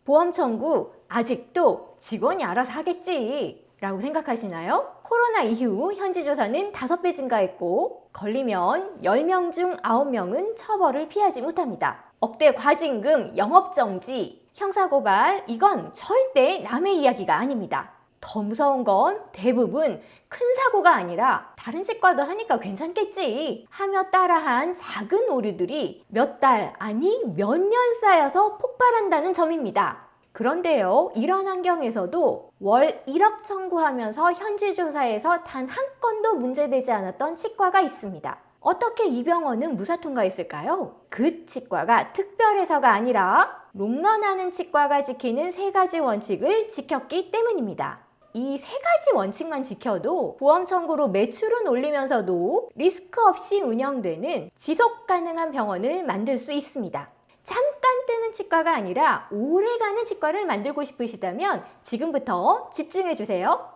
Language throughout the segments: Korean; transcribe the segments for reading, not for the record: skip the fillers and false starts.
보험 청구 아직도 직원이 알아서 하겠지 라고 생각하시나요? 코로나 이후 현지 조사는 5배 증가했고 걸리면 10명 중 9명은 처벌을 피하지 못합니다. 억대 과징금, 영업정지, 형사고발 이건 절대 남의 이야기가 아닙니다. 더 무서운 건 대부분 큰 사고가 아니라 다른 치과도 하니까 괜찮겠지 하며 따라한 작은 오류들이 몇 달 아니 몇 년 쌓여서 폭발한다는 점입니다. 그런데요, 이런 환경에서도 월 1억 청구하면서 현지 조사에서 단 한 건도 문제되지 않았던 치과가 있습니다. 어떻게 이 병원은 무사 통과했을까요? 그 치과가 특별해서가 아니라 롱런하는 치과가 지키는 3가지 원칙을 지켰기 때문입니다. 이 3가지 원칙만 지켜도 보험 청구로 매출은 올리면서도 리스크 없이 운영되는 지속 가능한 병원을 만들 수 있습니다. 잠깐 뜨는 치과가 아니라 오래가는 치과를 만들고 싶으시다면 지금부터 집중해 주세요.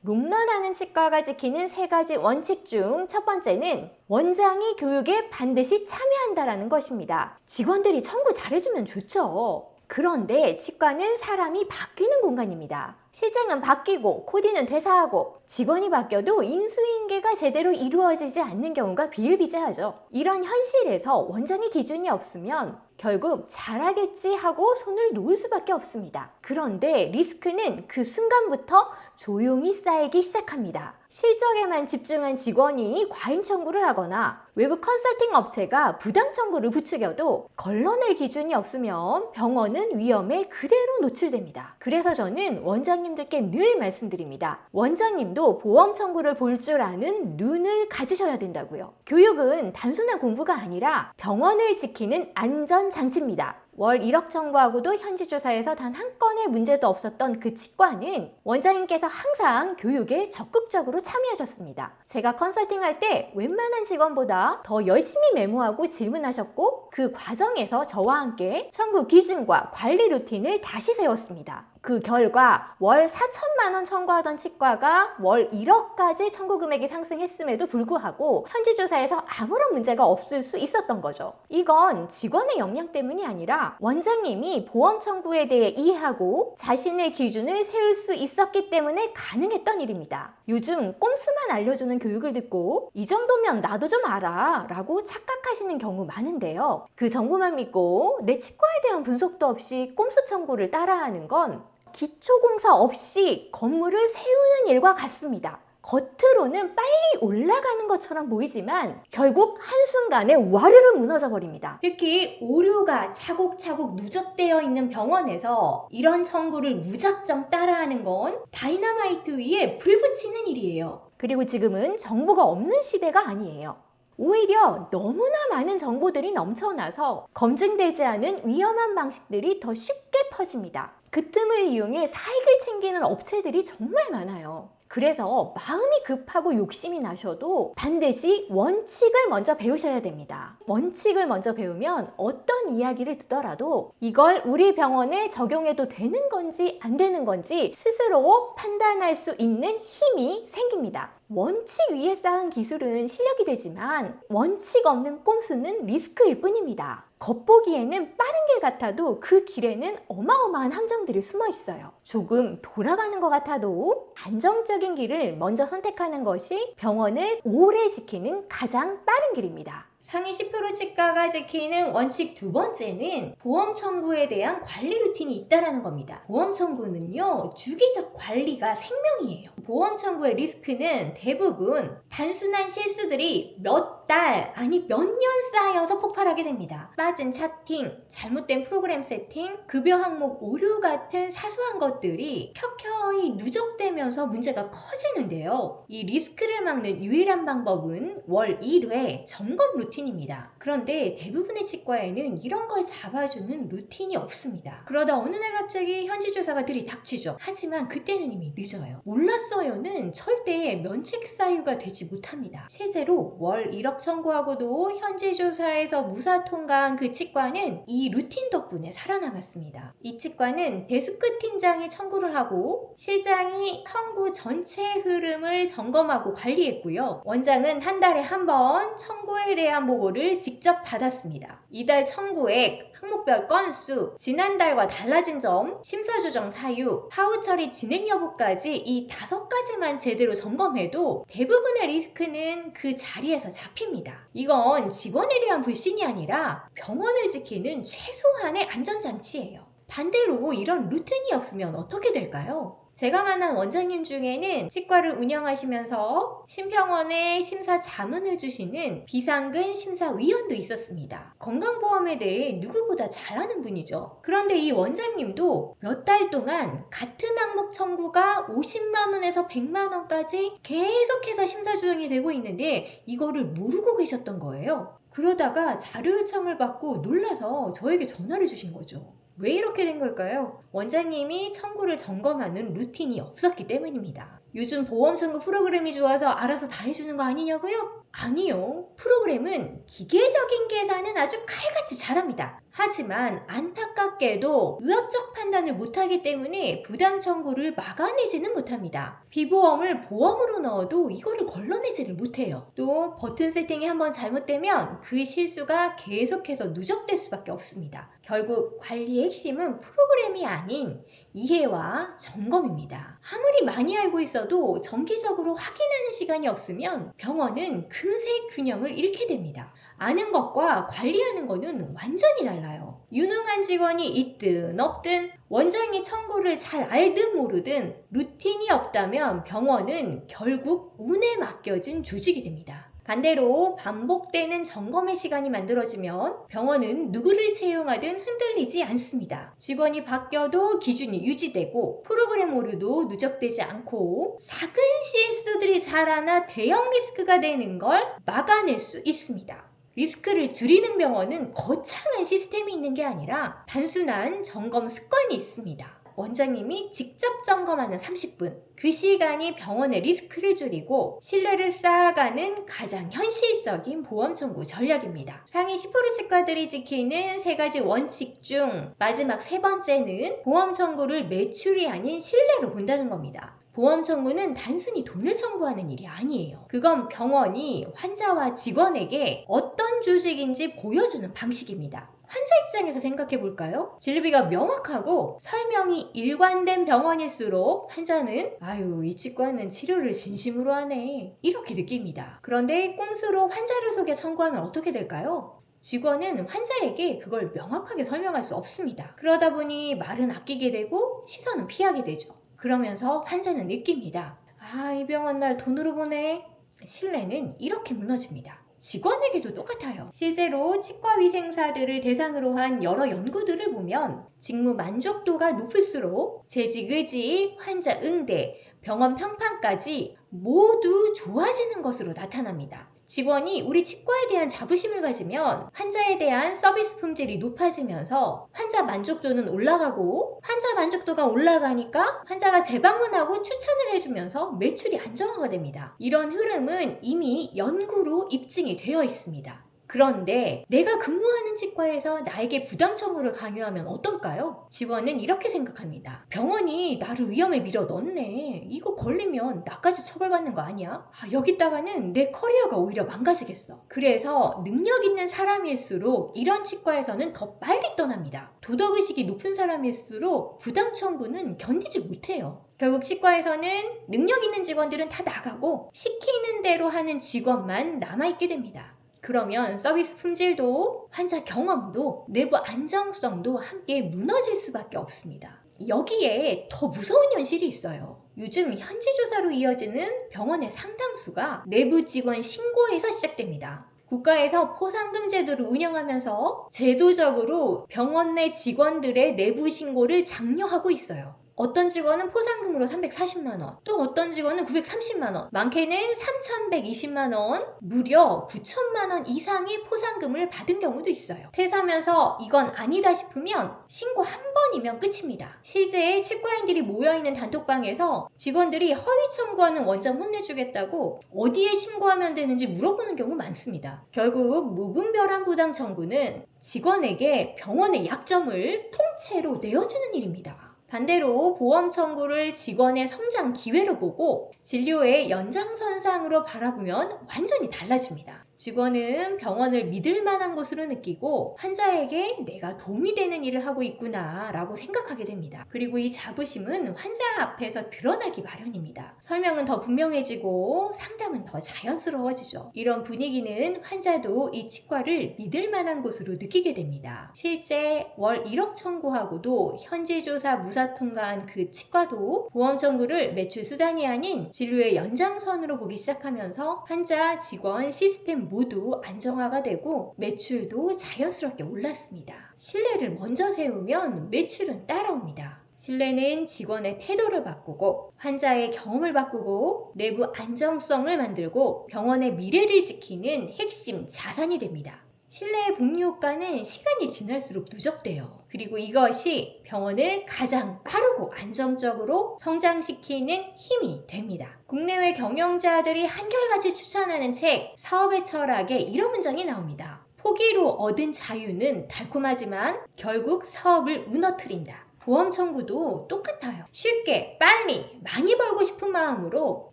롱런하는 치과가 지키는 3가지 원칙 중 첫 번째는 원장이 교육에 반드시 참여한다는 것입니다. 직원들이 청구 잘해주면 좋죠. 그런데 치과는 사람이 바뀌는 공간입니다. 실장은 바뀌고 코디는 퇴사하고 직원이 바뀌어도 인수인계가 제대로 이루어지지 않는 경우가 비일비재하죠. 이런 현실에서 원장의 기준이 없으면 결국 잘하겠지 하고 손을 놓을 수밖에 없습니다. 그런데 리스크는 그 순간부터 조용히 쌓이기 시작합니다. 실적에만 집중한 직원이 과잉 청구를 하거나 외부 컨설팅 업체가 부당 청구를 부추겨도 걸러낼 기준이 없으면 병원은 위험에 그대로 노출됩니다. 그래서 저는 원장님들께 늘 말씀드립니다. 원장님도 보험 청구를 볼 줄 아는 눈을 가지셔야 된다고요. 교육은 단순한 공부가 아니라 병원을 지키는 안전장치입니다. 월 1억 청구하고도 현지 조사에서 단 한 건의 문제도 없었던 그 치과는 원장님께서 항상 교육에 적극적으로 참여하셨습니다. 제가 컨설팅할 때 웬만한 직원보다 더 열심히 메모하고 질문하셨고 그 과정에서 저와 함께 청구 기준과 관리 루틴을 다시 세웠습니다. 그 결과 월 4천만 원 청구하던 치과가 월 1억까지 청구 금액이 상승했음에도 불구하고 현지 조사에서 아무런 문제가 없을 수 있었던 거죠. 이건 직원의 역량 때문이 아니라 원장님이 보험 청구에 대해 이해하고 자신의 기준을 세울 수 있었기 때문에 가능했던 일입니다. 요즘 꼼수만 알려주는 교육을 듣고 이 정도면 나도 좀 알아 라고 착각하시는 경우 많은데요. 그 정보만 믿고 내 치과에 대한 분석도 없이 꼼수 청구를 따라하는 건 기초공사 없이 건물을 세우는 일과 같습니다. 겉으로는 빨리 올라가는 것처럼 보이지만 결국 한순간에 와르르 무너져 버립니다. 특히 오류가 차곡차곡 누적되어 있는 병원에서 이런 청구를 무작정 따라하는 건 다이너마이트 위에 불 붙이는 일이에요. 그리고 지금은 정보가 없는 시대가 아니에요. 오히려 너무나 많은 정보들이 넘쳐나서 검증되지 않은 위험한 방식들이 더 쉽게 퍼집니다. 그 틈을 이용해 사익을 챙기는 업체들이 정말 많아요. 그래서 마음이 급하고 욕심이 나셔도 반드시 원칙을 먼저 배우셔야 됩니다. 원칙을 먼저 배우면 어떤 이야기를 듣더라도 이걸 우리 병원에 적용해도 되는 건지 안 되는 건지 스스로 판단할 수 있는 힘이 생깁니다. 원칙 위에 쌓은 기술은 실력이 되지만 원칙 없는 꼼수는 리스크일 뿐입니다. 겉보기에는 빠른 길 같아도 그 길에는 어마어마한 함정들이 숨어 있어요. 조금 돌아가는 것 같아도 안정적인 길을 먼저 선택하는 것이 병원을 오래 지키는 가장 빠른 길입니다. 상위 10% 치과가 지키는 원칙 두 번째는 보험 청구에 대한 관리 루틴이 있다는 겁니다. 보험 청구는요, 주기적 관리가 생명이에요. 보험 청구의 리스크는 대부분 단순한 실수들이 몇 달, 아니 몇 년 쌓여서 폭발하게 됩니다. 빠진 차팅, 잘못된 프로그램 세팅, 급여 항목 오류 같은 사소한 것들이 켜켜이 누적되면서 문제가 커지는데요. 이 리스크를 막는 유일한 방법은 월 1회 점검 루틴입니다. 그런데 대부분의 치과에는 이런 걸 잡아주는 루틴이 없습니다. 그러다 어느 날 갑자기 현지 조사가 들이닥치죠. 하지만 그때는 이미 늦어요. 몰랐어요는 절대 면책 사유가 되지 못합니다. 실제로 월 1억 청구하고도 현지 조사에서 무사 통과한 그 치과는 이 루틴 덕분에 살아남았습니다. 이 치과는 데스크 팀장이 청구를 하고 실장이 청구 전체 흐름을 점검하고 관리했고요. 원장은 한 달에 한 번 청구에 대한 보고를 직접 받았습니다. 이달 청구액, 항목별 건수, 지난달과 달라진 점, 심사조정 사유, 사후 처리 진행 여부까지 이 5가지만 제대로 점검해도 대부분의 리스크는 그 자리에서 잡힙니다. 이건 직원에 대한 불신이 아니라 병원을 지키는 최소한의 안전장치예요. 반대로 이런 루틴이 없으면 어떻게 될까요? 제가 만난 원장님 중에는 치과를 운영하시면서 심평원에 심사 자문을 주시는 비상근 심사위원도 있었습니다. 건강보험에 대해 누구보다 잘 아는 분이죠. 그런데 이 원장님도 몇 달 동안 같은 항목 청구가 50만 원에서 100만 원까지 계속해서 심사 조정이 되고 있는데 이거를 모르고 계셨던 거예요. 그러다가 자료 요청을 받고 놀라서 저에게 전화를 주신 거죠. 왜 이렇게 된 걸까요? 원장님이 청구를 점검하는 루틴이 없었기 때문입니다. 요즘 보험 청구 프로그램이 좋아서 알아서 다 해주는 거 아니냐고요? 아니요. 프로그램은 기계적인 계산은 아주 칼같이 잘합니다. 하지만 안타깝게도 의학적 판단을 못하기 때문에 부당 청구를 막아내지는 못합니다. 비보험을 보험으로 넣어도 이거를 걸러내지를 못해요. 또 버튼 세팅이 한번 잘못되면 그 실수가 계속해서 누적될 수밖에 없습니다. 결국 관리의 핵심은 프로그램이 아닌 이해와 점검입니다. 아무리 많이 알고 있어도 정기적으로 확인하는 시간이 없으면 병원은 금세 균형을 잃게 됩니다. 아는 것과 관리하는 것은 완전히 달라요. 유능한 직원이 있든 없든 원장이 청구를 잘 알든 모르든 루틴이 없다면 병원은 결국 운에 맡겨진 조직이 됩니다. 반대로 반복되는 점검의 시간이 만들어지면 병원은 누구를 채용하든 흔들리지 않습니다. 직원이 바뀌어도 기준이 유지되고 프로그램 오류도 누적되지 않고 작은 실수들이 자라나 대형 리스크가 되는 걸 막아낼 수 있습니다. 리스크를 줄이는 병원은 거창한 시스템이 있는 게 아니라 단순한 점검 습관이 있습니다. 원장님이 직접 점검하는 30분. 그 시간이 병원의 리스크를 줄이고 신뢰를 쌓아가는 가장 현실적인 보험 청구 전략입니다. 상위 10% 치과들이 지키는 3가지 원칙 중 마지막 3번째는 보험 청구를 매출이 아닌 신뢰로 본다는 겁니다. 보험 청구는 단순히 돈을 청구하는 일이 아니에요. 그건 병원이 환자와 직원에게 어떤 조직인지 보여주는 방식입니다. 환자 입장에서 생각해 볼까요? 진료비가 명확하고 설명이 일관된 병원일수록 환자는 아유, 이 치과는 치료를 진심으로 하네 이렇게 느낍니다. 그런데 꼼수로 환자를 속여 청구하면 어떻게 될까요? 직원은 환자에게 그걸 명확하게 설명할 수 없습니다. 그러다 보니 말은 아끼게 되고 시선은 피하게 되죠. 그러면서 환자는 느낍니다. 아, 이 병원 날 돈으로 보네. 신뢰는 이렇게 무너집니다. 직원에게도 똑같아요. 실제로 치과위생사들을 대상으로 한 여러 연구들을 보면 직무 만족도가 높을수록 재직 의지, 환자 응대, 병원 평판까지 모두 좋아지는 것으로 나타납니다. 직원이 우리 치과에 대한 자부심을 가지면 환자에 대한 서비스 품질이 높아지면서 환자 만족도는 올라가고 환자 만족도가 올라가니까 환자가 재방문하고 추천을 해주면서 매출이 안정화가 됩니다. 이런 흐름은 이미 연구로 입증이 되어 있습니다. 그런데 내가 근무하는 치과에서 나에게 부당 청구를 강요하면 어떨까요? 직원은 이렇게 생각합니다. 병원이 나를 위험에 밀어 넣네. 이거 걸리면 나까지 처벌받는 거 아니야? 여기다가는 내 커리어가 오히려 망가지겠어. 그래서 능력 있는 사람일수록 이런 치과에서는 더 빨리 떠납니다. 도덕의식이 높은 사람일수록 부당 청구는 견디지 못해요. 결국 치과에서는 능력 있는 직원들은 다 나가고 시키는 대로 하는 직원만 남아있게 됩니다. 그러면 서비스 품질도 환자 경험도 내부 안정성도 함께 무너질 수밖에 없습니다. 여기에 더 무서운 현실이 있어요. 요즘 현지 조사로 이어지는 병원의 상당수가 내부 직원 신고에서 시작됩니다. 국가에서 포상금 제도를 운영하면서 제도적으로 병원 내 직원들의 내부 신고를 장려하고 있어요. 어떤 직원은 포상금으로 340만 원, 또 어떤 직원은 930만 원, 많게는 3,120만 원, 무려 9천만 원 이상의 포상금을 받은 경우도 있어요. 퇴사하면서 이건 아니다 싶으면 신고 한 번이면 끝입니다. 실제 치과인들이 모여있는 단톡방에서 직원들이 허위 청구하는 원장 혼내주겠다고 어디에 신고하면 되는지 물어보는 경우 많습니다. 결국 무분별한 부당 청구는 직원에게 병원의 약점을 통째로 내어주는 일입니다. 반대로 보험 청구를 직원의 성장 기회로 보고 진료의 연장선상으로 바라보면 완전히 달라집니다. 직원은 병원을 믿을 만한 곳으로 느끼고 환자에게 내가 도움이 되는 일을 하고 있구나 라고 생각하게 됩니다. 그리고 이 자부심은 환자 앞에서 드러나기 마련입니다. 설명은 더 분명해지고 상담은 더 자연스러워지죠. 이런 분위기는 환자도 이 치과를 믿을 만한 곳으로 느끼게 됩니다. 실제 월 1억 청구하고도 현지 조사 무사 통과한 그 치과도 보험 청구를 매출 수단이 아닌 진료의 연장선으로 보기 시작하면서 환자, 직원, 시스템 모두 안정화가 되고 매출도 자연스럽게 올랐습니다. 신뢰를 먼저 세우면 매출은 따라옵니다. 신뢰는 직원의 태도를 바꾸고 환자의 경험을 바꾸고 내부 안정성을 만들고 병원의 미래를 지키는 핵심 자산이 됩니다. 신뢰의 복리 효과는 시간이 지날수록 누적돼요. 그리고 이것이 병원을 가장 빠르고 안정적으로 성장시키는 힘이 됩니다. 국내외 경영자들이 한결같이 추천하는 책 사업의 철학에 이런 문장이 나옵니다. 포기로 얻은 자유는 달콤하지만 결국 사업을 무너뜨린다. 보험 청구도 똑같아요. 쉽게, 빨리, 많이 벌고 싶은 마음으로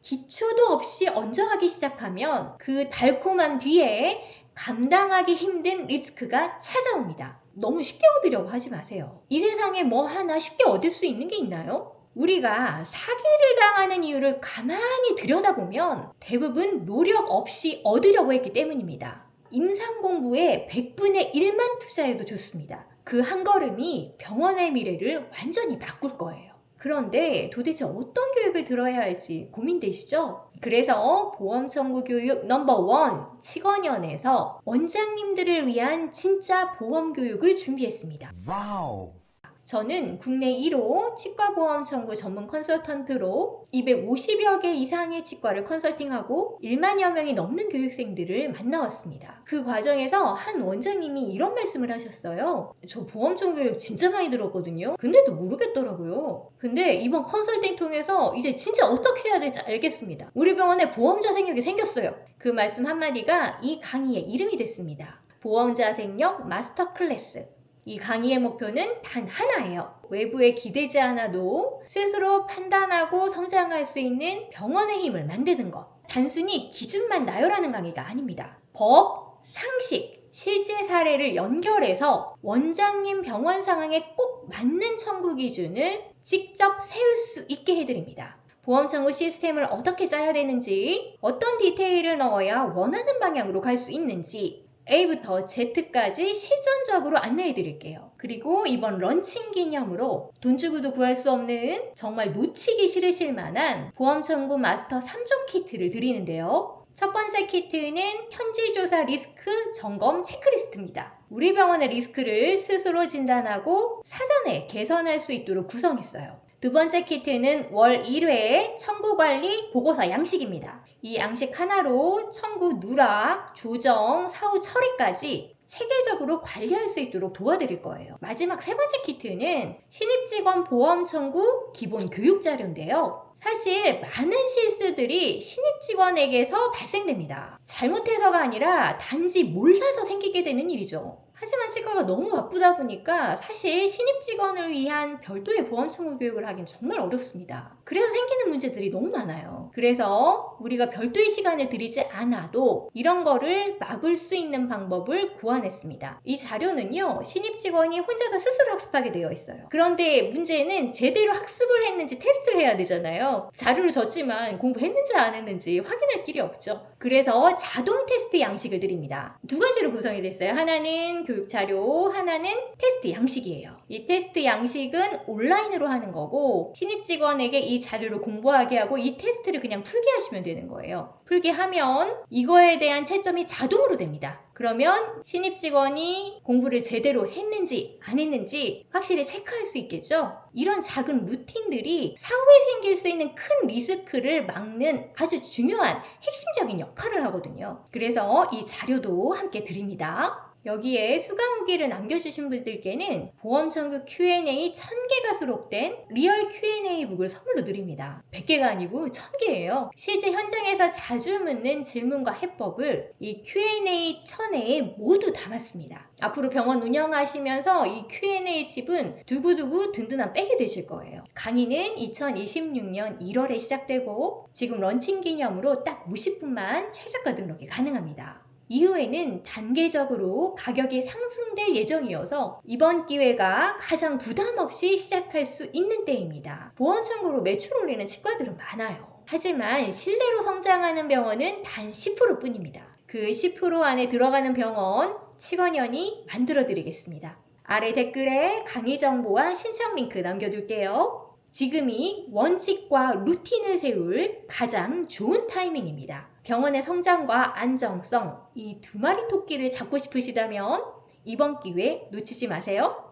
기초도 없이 얹어가기 시작하면 그 달콤함 뒤에 감당하기 힘든 리스크가 찾아옵니다. 너무 쉽게 얻으려고 하지 마세요. 이 세상에 뭐 하나 쉽게 얻을 수 있는 게 있나요? 우리가 사기를 당하는 이유를 가만히 들여다보면 대부분 노력 없이 얻으려고 했기 때문입니다. 임상공부에 100분의 1만 투자해도 좋습니다. 그 한 걸음이 병원의 미래를 완전히 바꿀 거예요. 그런데 도대체 어떤 교육을 들어야 할지 고민되시죠? 그래서 보험 청구 교육 넘버 1 치건연에서 원장님들을 위한 진짜 보험 교육을 준비했습니다. 와우. 저는 국내 1호 치과보험 청구 전문 컨설턴트로 250여 개 이상의 치과를 컨설팅하고 1만여 명이 넘는 교육생들을 만나왔습니다. 그 과정에서 한 원장님이 이런 말씀을 하셨어요. 저 보험 청구 교육 진짜 많이 들었거든요. 근데도 모르겠더라고요. 근데 이번 컨설팅 통해서 이제 진짜 어떻게 해야 될지 알겠습니다. 우리 병원에 보험자 생력이 생겼어요. 그 말씀 한마디가 이 강의의 이름이 됐습니다. 보험자 생력 마스터 클래스. 이 강의의 목표는 단 하나예요. 외부에 기대지 않아도 스스로 판단하고 성장할 수 있는 병원의 힘을 만드는 것. 단순히 기준만 나열하는 강의가 아닙니다. 법, 상식, 실제 사례를 연결해서 원장님 병원 상황에 꼭 맞는 청구 기준을 직접 세울 수 있게 해드립니다. 보험 청구 시스템을 어떻게 짜야 되는지, 어떤 디테일을 넣어야 원하는 방향으로 갈 수 있는지, A부터 Z까지 실전적으로 안내해 드릴게요. 그리고 이번 런칭 기념으로 돈 주고도 구할 수 없는 정말 놓치기 싫으실 만한 보험 청구 마스터 3종 키트를 드리는데요. 첫 번째 키트는 현지조사 리스크 점검 체크리스트입니다. 우리 병원의 리스크를 스스로 진단하고 사전에 개선할 수 있도록 구성했어요. 두 번째 키트는 월 1회 청구관리 보고서 양식입니다. 이 양식 하나로 청구 누락, 조정, 사후 처리까지 체계적으로 관리할 수 있도록 도와드릴 거예요. 마지막 세 번째 키트는 신입직원 보험 청구 기본 교육 자료인데요. 사실 많은 실수들이 신입직원에게서 발생됩니다. 잘못해서가 아니라 단지 몰라서 생기게 되는 일이죠. 하지만 치과가 너무 바쁘다 보니까 사실 신입 직원을 위한 별도의 보험 청구 교육을 하긴 정말 어렵습니다. 그래서 생기는 문제들이 너무 많아요. 그래서 우리가 별도의 시간을 들이지 않아도 이런 거를 막을 수 있는 방법을 고안했습니다. 이 자료는요, 신입 직원이 혼자서 스스로 학습하게 되어 있어요. 그런데 문제는 제대로 학습을 했는지 테스트를 해야 되잖아요. 자료를 줬지만 공부했는지 안 했는지 확인할 길이 없죠. 그래서 자동 테스트 양식을 드립니다. 두 가지로 구성이 됐어요. 하나는 교육 자료, 하나는 테스트 양식이에요. 이 테스트 양식은 온라인으로 하는 거고 신입 직원에게 이 자료를 공부하게 하고 이 테스트를 그냥 풀게 하시면 되는 거예요. 풀게 하면 이거에 대한 채점이 자동으로 됩니다. 그러면 신입 직원이 공부를 제대로 했는지 안 했는지 확실히 체크할 수 있겠죠? 이런 작은 루틴들이 사후에 생길 수 있는 큰 리스크를 막는 아주 중요한 핵심적인 역할을 하거든요. 그래서 이 자료도 함께 드립니다. 여기에 수강 후기를 남겨주신 분들께는 보험 청구 Q&A 1000개가 수록된 리얼 Q&A 북을 선물로 드립니다. 100개가 아니고 1000개예요. 실제 현장에서 자주 묻는 질문과 해법을 이 Q&A 1000회에 모두 담았습니다. 앞으로 병원 운영하시면서 이 Q&A 집은 두고두고 든든한 백이 되실 거예요. 강의는 2026년 1월에 시작되고 지금 런칭 기념으로 딱 50분만 최저가 등록이 가능합니다. 이후에는 단계적으로 가격이 상승될 예정이어서 이번 기회가 가장 부담 없이 시작할 수 있는 때입니다. 보험 청구로 매출 올리는 치과들은 많아요. 하지만 실내로 성장하는 병원은 단 10%뿐입니다. 그 10% 안에 들어가는 병원 치건연이 만들어 드리겠습니다. 아래 댓글에 강의 정보와 신청 링크 남겨둘게요. 지금이 원칙과 루틴을 세울 가장 좋은 타이밍입니다. 병원의 성장과 안정성, 이 두 마리 토끼를 잡고 싶으시다면 이번 기회 놓치지 마세요.